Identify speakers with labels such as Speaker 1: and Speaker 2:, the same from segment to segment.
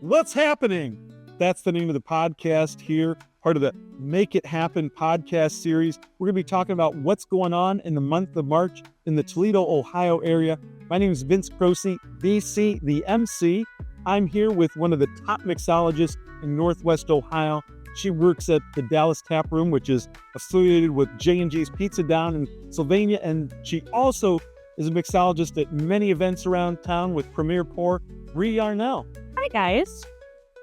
Speaker 1: What's happening? That's the name of the podcast here, part of the Make It Happen podcast series. We're going to be talking about what's going on in the month of March in the Toledo, Ohio area. My name is Vince Croci, VC, the MC. I'm here with one of the top mixologists in Northwest Ohio. She works at the Dallas Tap Room, which is affiliated with J&J's Pizza down in Sylvania. And she also is a mixologist at many events around town with Premier Bre Yarnell.
Speaker 2: Hi, guys.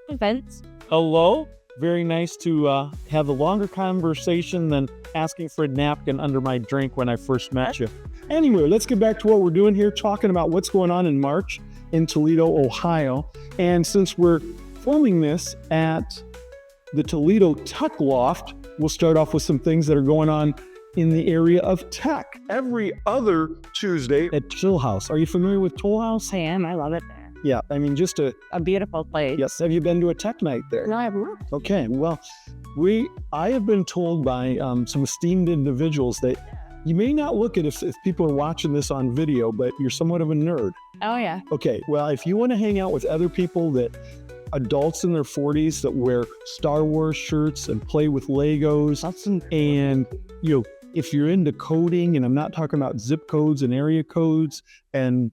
Speaker 2: I'm Vince.
Speaker 1: Hello. Very nice to have a longer conversation than asking for a napkin under my drink when I first met you. Anyway, let's get back to what we're doing here, talking about what's going on in March in Toledo, Ohio. And since we're filming this at the Toledo Tech Loft, we'll start off with some things that are going on in the area of tech. Every other Tuesday at Toll House. Are you familiar with Toll House?
Speaker 2: I am. I love it there.
Speaker 1: Yeah, I mean, just
Speaker 2: a beautiful place.
Speaker 1: Yes. Have you been to a tech night there?
Speaker 2: No, I have not.
Speaker 1: Okay. Well, I have been told by some esteemed individuals that you may not look at if people are watching this on video, but you're somewhat of a nerd.
Speaker 2: Oh, yeah.
Speaker 1: Okay. Well, if you want to hang out with other people adults in their 40s that wear Star Wars shirts and play with Legos, and if you're into coding, and I'm not talking about zip codes and area codes and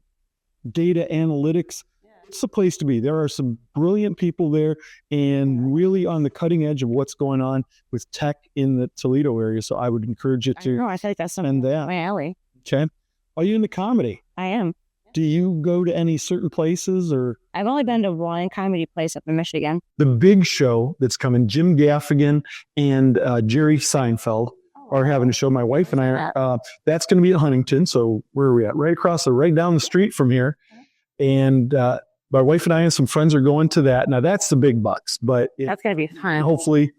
Speaker 1: data analytics, it's the place to be. There are some brilliant people there and really on the cutting edge of what's going on with tech in the Toledo area. So I would encourage you to
Speaker 2: I think that's something
Speaker 1: that.
Speaker 2: My alley.
Speaker 1: Okay. Are you into comedy?
Speaker 2: I am.
Speaker 1: Do you go to any certain places or?
Speaker 2: I've only been to one comedy place up in Michigan.
Speaker 1: The big show that's coming, Jim Gaffigan and Jerry Seinfeld are having a show. My wife and I are, that's going to be at Huntington. So where are we at? Right down the street from here. And my wife and I and some friends are going to that. Now that's the big bucks, but
Speaker 2: that's going to be fun.
Speaker 1: Hopefully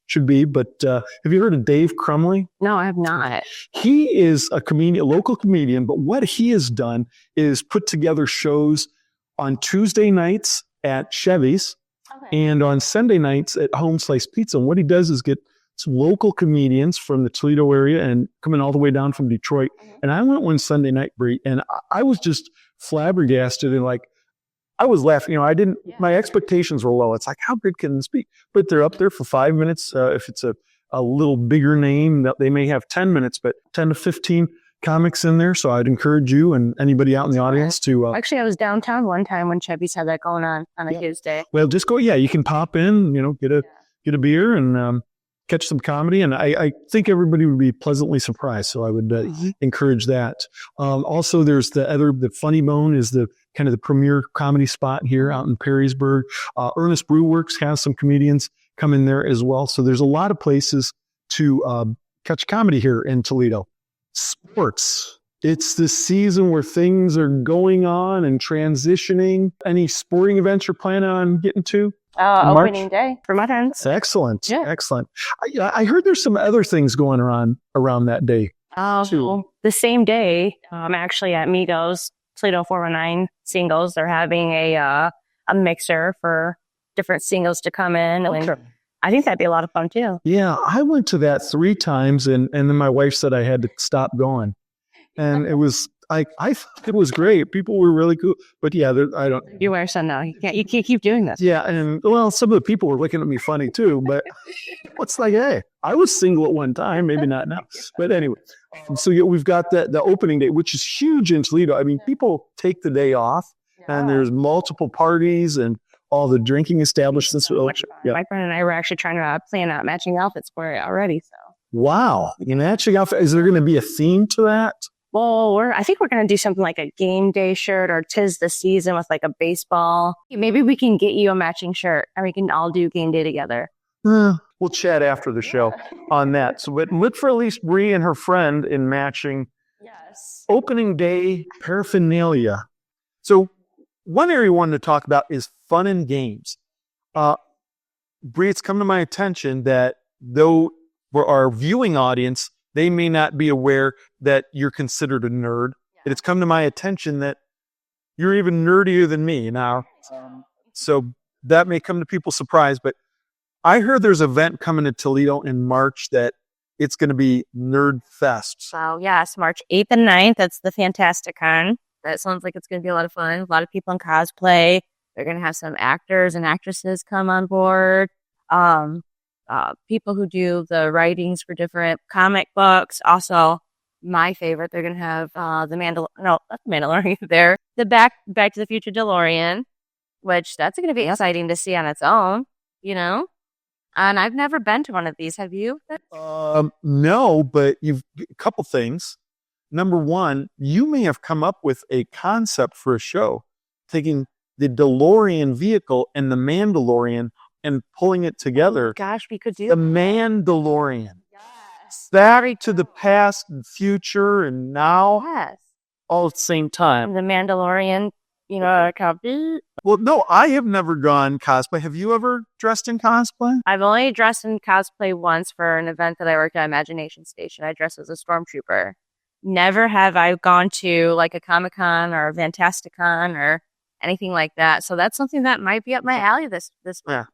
Speaker 1: should be. But have you heard of Dave Crumley?
Speaker 2: No, I have not.
Speaker 1: He is a comedian, a local comedian, but what he has done is put together shows on Tuesday nights at Chevy's and on Sunday nights at Home Slice Pizza. And what he does is get some local comedians from the Toledo area and coming all the way down from Detroit. And I went one Sunday night, Bre, and I was just flabbergasted and I was laughing. My expectations were low. It's like, how good can this be? But they're up there for 5 minutes. If it's a little bigger name, that they may have 10 minutes, but 10 to 15 comics in there. So I'd encourage you and anybody out in the audience to.
Speaker 2: Actually, I was downtown one time when Chevy's had that going on a Tuesday.
Speaker 1: Well, just go. Yeah, you can pop in, get a beer and catch some comedy. And I think everybody would be pleasantly surprised. So I would encourage that. Also, there's the Funny Bone is the kind of the premier comedy spot here out in Perrysburg. Ernest Brewworks has some comedians come in there as well. So there's a lot of places to catch comedy here in Toledo. Sports. It's the season where things are going on and transitioning. Any sporting events you're planning on getting to?
Speaker 2: Opening day for my friends.
Speaker 1: Excellent.
Speaker 2: Yeah.
Speaker 1: Excellent. I heard there's some other things going around that day.
Speaker 2: The same day, I'm actually at Migos, Toledo 419 singles. They're having a mixer for different singles to come in.
Speaker 1: Okay.
Speaker 2: And I think that'd be a lot of fun too.
Speaker 1: Yeah, I went to that 3 times and then my wife said I had to stop going. And it was I thought it was great. People were really cool. But yeah, I don't.
Speaker 2: You wear some now. You can't keep doing this.
Speaker 1: Yeah, and some of the people were looking at me funny too. But it's like, hey, I was single at one time, maybe not now. But anyway, so we've got the opening day, which is huge in Toledo. I mean, people take the day off, and there's multiple parties and all the drinking establishments.
Speaker 2: My friend and I were actually trying to plan out matching outfits for it already. So
Speaker 1: wow, matching outfit. Is there going to be a theme to that?
Speaker 2: Well, I think we're going to do something like a game day shirt or 'tis the season with like a baseball. Maybe we can get you a matching shirt and we can all do game day together.
Speaker 1: We'll chat after the show on that. So look for at least Bre and her friend in matching opening day paraphernalia. So one area we wanted to talk about is fun and games. Bre, it's come to my attention that though for our viewing audience, they may not be aware that you're considered a nerd. Yeah. It's come to my attention that you're even nerdier than me now. So that may come to people's surprise, but I heard there's an event coming to Toledo in March that it's going to be Nerd Fest.
Speaker 2: So yes, March 8th and 9th. That's the Fantastic Con. That sounds like it's going to be a lot of fun. A lot of people in cosplay. They're going to have some actors and actresses come on board. People who do the writings for different comic books. Also, my favorite, they're going to have not the Mandalorian there. The Back to the Future DeLorean, which that's going to be exciting to see on its own, you know? And I've never been to one of these. Have you?
Speaker 1: No, but a couple things. Number one, you may have come up with a concept for a show, taking the DeLorean vehicle and the Mandalorian and pulling it together.
Speaker 2: Oh gosh, we could do
Speaker 1: the Mandalorian.
Speaker 2: Yes.
Speaker 1: Back to the past and future and now.
Speaker 2: Yes.
Speaker 1: All at the same time.
Speaker 2: The Mandalorian,
Speaker 1: Well, no, I have never gone cosplay. Have you ever dressed in cosplay?
Speaker 2: I've only dressed in cosplay once for an event that I worked at Imagination Station. I dressed as a stormtrooper. Never have I gone to like a Comic-Con or a Fantasticon or anything like that. So that's something that might be up my alley this month.
Speaker 1: Yeah.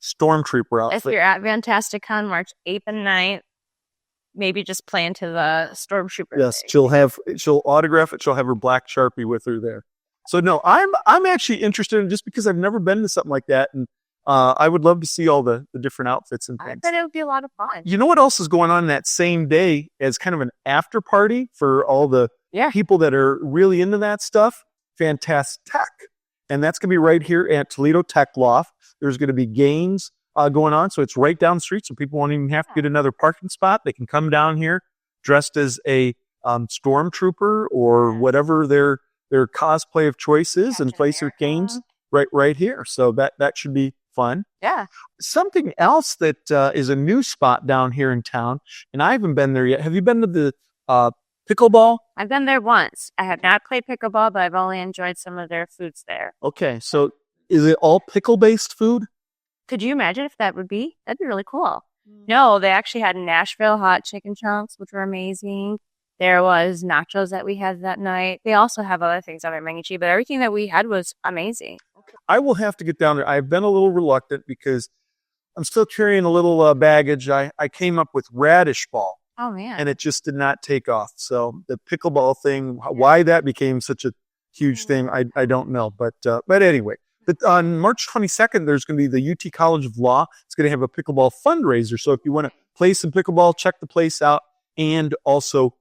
Speaker 1: Stormtrooper outfit.
Speaker 2: If you're at Fantasticon March 8th and 9th, maybe just play into the Stormtrooper.
Speaker 1: Yes,
Speaker 2: thing.
Speaker 1: she'll autograph it. She'll have her black Sharpie with her there. So no, I'm actually interested in, just because I've never been to something like that, and I would love to see all the different outfits and things.
Speaker 2: I bet it would be a lot of fun.
Speaker 1: You know what else is going on that same day as kind of an after party for all the people that are really into that stuff? Fantastic. And that's going to be right here at Toledo Tech Loft. There's going to be games going on. So it's right down the street. So people won't even have to get another parking spot. They can come down here dressed as a stormtrooper or whatever their cosplay of choice is, and play their games right here. So that should be fun.
Speaker 2: Yeah.
Speaker 1: Something else that is a new spot down here in town, and I haven't been there yet. Have you been to the pickleball?
Speaker 2: I've been there once. I have not played pickleball, but I've only enjoyed some of their foods there.
Speaker 1: Okay, so is it all pickle-based food?
Speaker 2: Could you imagine if that'd be really cool. No, they actually had Nashville hot chicken chunks, which were amazing. There was nachos that we had that night. They also have other things on their menu too, but everything that we had was amazing.
Speaker 1: I will have to get down there. I've been a little reluctant because I'm still carrying a little baggage. I came up with radish ball.
Speaker 2: Oh, man.
Speaker 1: And it just did not take off. So the pickleball thing, why that became such a huge thing, I don't know. But anyway, on March 22nd, there's going to be the UT College of Law. It's going to have a pickleball fundraiser. So if you want to play some pickleball, check the place out, and also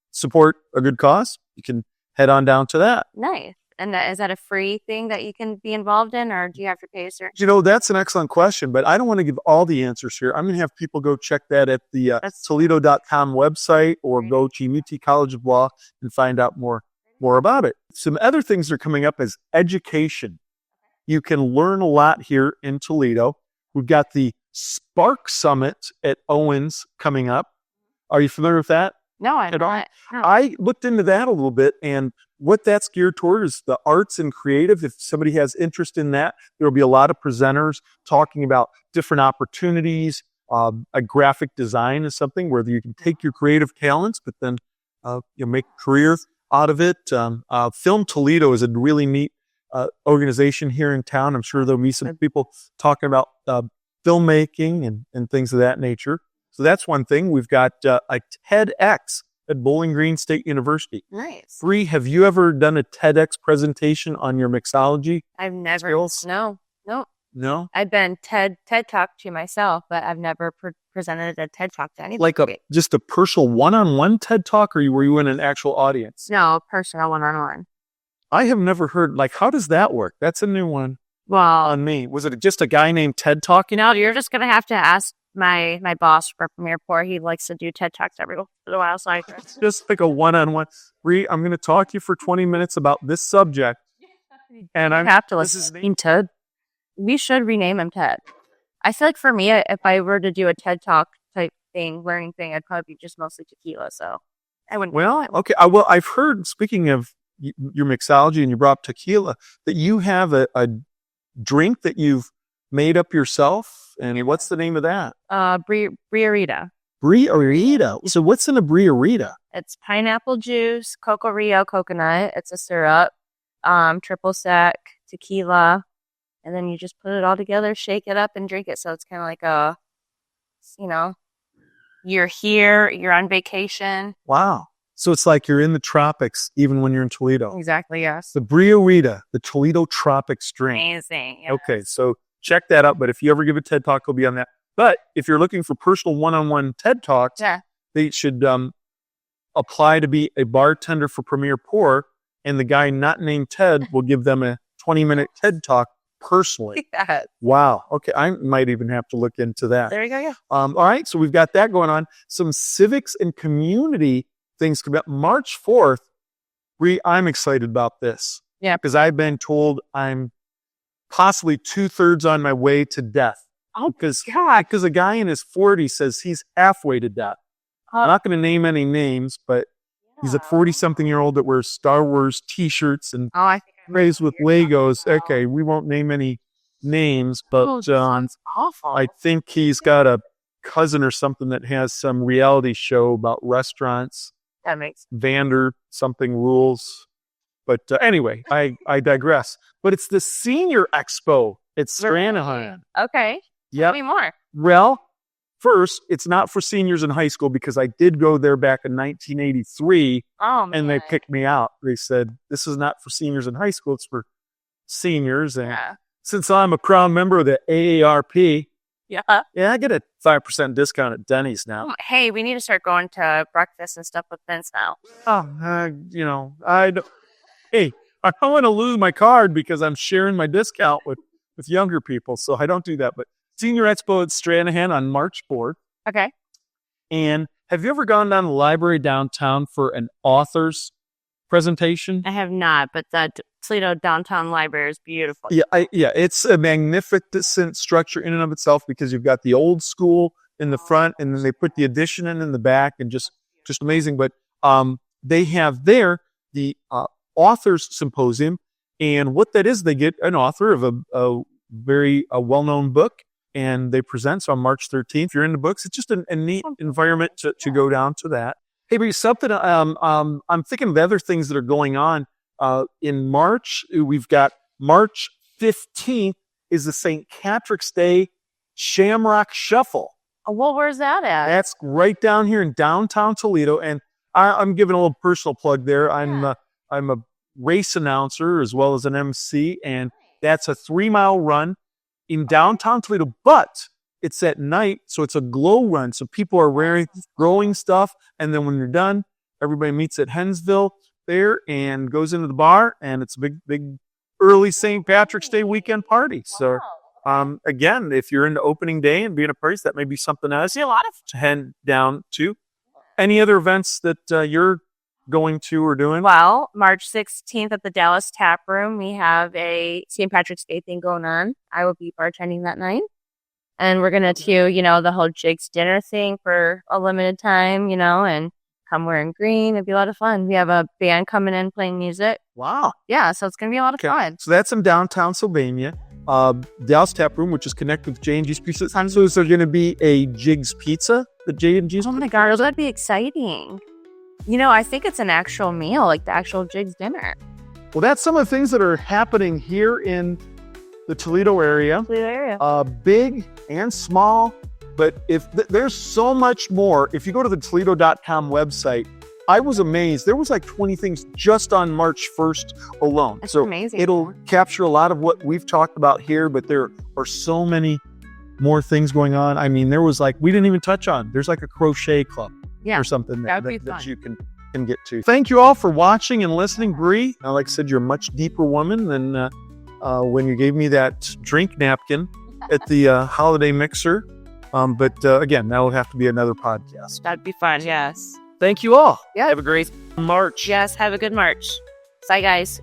Speaker 1: support a good cause, you can head on down to that.
Speaker 2: Nice. And is that a free thing that you can be involved in, or do you have to pay a certain?
Speaker 1: You know, that's an excellent question, but I don't want to give all the answers here. I'm going to have people go check that at the Toledo.com website, or go to UT College of Law and find out more about it. Some other things that are coming up is education. You can learn a lot here in Toledo. We've got the Spark Summit at Owens coming up. Are you familiar with that?
Speaker 2: No, I'm not. No.
Speaker 1: I looked into that a little bit, and what that's geared toward is the arts and creative. If somebody has interest in that, there will be a lot of presenters talking about different opportunities. A graphic design is something where you can take your creative talents, but then you make a career out of it. Film Toledo is a really neat organization here in town. I'm sure there'll be some people talking about filmmaking and things of that nature. So that's one thing. We've got a TEDx at Bowling Green State University.
Speaker 2: Nice.
Speaker 1: Bree, have you ever done a TEDx presentation on your mixology?
Speaker 2: I've never.
Speaker 1: Skills?
Speaker 2: No. I've been TED Talk to myself, but I've never presented a TED Talk to anybody.
Speaker 1: Like just a personal one-on-one TED Talk, or were you in an actual audience?
Speaker 2: No, personal one-on-one.
Speaker 1: I have never heard, how does that work? That's a new one on me. Was it just a guy named Ted talking?
Speaker 2: No, you're just going to have to ask my boss from Airport. He likes to do TED Talks every once in a while. So
Speaker 1: just like a one-on-one. Bree, I'm going to talk to you for 20 minutes about this subject. And I
Speaker 2: have to listen to Ted. We should rename him Ted. I feel like for me, if I were to do a TED Talk type thing, learning thing, I'd probably be just mostly tequila. So I wouldn't.
Speaker 1: Well, okay. Well, I've heard, speaking of your mixology, and you brought up tequila, that you have a drink that you've made up yourself. And what's the name of that?
Speaker 2: Bre Yarnell.
Speaker 1: Bre Yarnell. So what's in a Bre Yarnell?
Speaker 2: It's pineapple juice, Coco Rio coconut. It's a syrup, triple sec, tequila, and then you just put it all together, shake it up, and drink it. So it's kind of like you're here, you're on vacation.
Speaker 1: Wow. So it's like you're in the tropics even when you're in Toledo.
Speaker 2: Exactly, yes.
Speaker 1: The Bre Yarnell, the Toledo Tropic Strain.
Speaker 2: Amazing. Yes.
Speaker 1: Okay, so check that out. But if you ever give a TED Talk, it'll be on that. But if you're looking for personal one-on-one TED Talks, they should apply to be a bartender for Premier Pour, and the guy not named Ted will give them a 20-minute TED Talk personally.
Speaker 2: Yes.
Speaker 1: Wow. Okay, I might even have to look into that.
Speaker 2: There you go. Yeah.
Speaker 1: All right, so we've got that going on. Some civics and community things coming up. March 4th, I'm excited about this.
Speaker 2: Yeah.
Speaker 1: Because I've been told I'm possibly 2/3 on my way to death.
Speaker 2: Oh,
Speaker 1: because
Speaker 2: God.
Speaker 1: a guy in his 40s says he's halfway to death. I'm not going to name any names, but he's a 40-something-year-old that wears Star Wars T-shirts and
Speaker 2: I think
Speaker 1: plays with Legos. Okay, we won't name any names, but
Speaker 2: sounds awful.
Speaker 1: I think he's got a cousin or something that has some reality show about restaurants.
Speaker 2: That makes
Speaker 1: Vander something rules. But anyway, I digress. But it's the Senior Expo at Stranahan.
Speaker 2: Okay.
Speaker 1: Yeah.
Speaker 2: Tell me more.
Speaker 1: Well, first, it's not for seniors in high school because I did go there back in 1983 and they picked me out. They said, this is not for seniors in high school, it's for seniors. And since I'm a Crown member of the AARP, I get a 5% discount at Denny's now.
Speaker 2: Hey, we need to start going to breakfast and stuff with Vince now.
Speaker 1: I don't want to lose my card because I'm sharing my discount with younger people, so I don't do that. But Senior Expo at Stranahan on March 4th.
Speaker 2: Okay.
Speaker 1: And have you ever gone down to the library downtown for an author's presentation?
Speaker 2: I have not, but that Toledo Downtown Library is beautiful.
Speaker 1: Yeah, it's a magnificent structure in and of itself because you've got the old school in the front, and then they put the addition in the back, and just amazing. But they have there the authors symposium, and what that is, they get an author of a very well-known book, and they present. So on March 13th, if you're into books, it's just a neat environment to go down to that. Hey, but something I'm thinking of other things that are going on in March. We've got March 15th is the St. Patrick's Day Shamrock Shuffle.
Speaker 2: Oh, well, where's that at?
Speaker 1: That's right down here in downtown Toledo, and I'm giving a little personal plug there. I'm a race announcer as well as an MC, and that's a 3-mile run in downtown Toledo, but it's at night, so it's a glow run. So people are wearing glowing stuff, and then when you're done, everybody meets at Hensville there and goes into the bar, and it's a big early St. Patrick's Day weekend party. So again, if you're into opening day and being a party, that may be something else. See a lot of to head down to. Any other events that you're going to or doing?
Speaker 2: Well, March 16th at the Dallas Tap Room, we have a St. Patrick's Day thing going on. I will be bartending that night. And we're going to do, the whole Jigs dinner thing for a limited time, and come wearing green. It'd be a lot of fun. We have a band coming in playing music.
Speaker 1: Wow.
Speaker 2: Yeah, so it's going to be a lot of fun.
Speaker 1: So that's in downtown Sylvania. Dallas Tap Room, which is connected with J&G's Pizza. So is there going to be a Jigs Pizza? The J&G's?
Speaker 2: Oh my God, that'd be exciting. I think it's an actual meal, like the actual Jigs dinner.
Speaker 1: Well, that's some of the things that are happening here in the Toledo area. Big and small, but if there's so much more. If you go to the Toledo.com website, I was amazed. There was like 20 things just on March 1st alone.
Speaker 2: That's amazing.
Speaker 1: It'll capture a lot of what we've talked about here, but there are so many more things going on. I mean, there was we didn't even touch on. There's like a crochet club or something that you can get to. Thank you all for watching and listening. Bre, like I said, you're a much deeper woman than when you gave me that drink napkin at the holiday mixer. But again, that'll have to be another podcast.
Speaker 2: That'd be fun, yes.
Speaker 1: Thank you all.
Speaker 2: Yeah.
Speaker 1: Have a great March.
Speaker 2: Yes, have a good March. Bye, guys.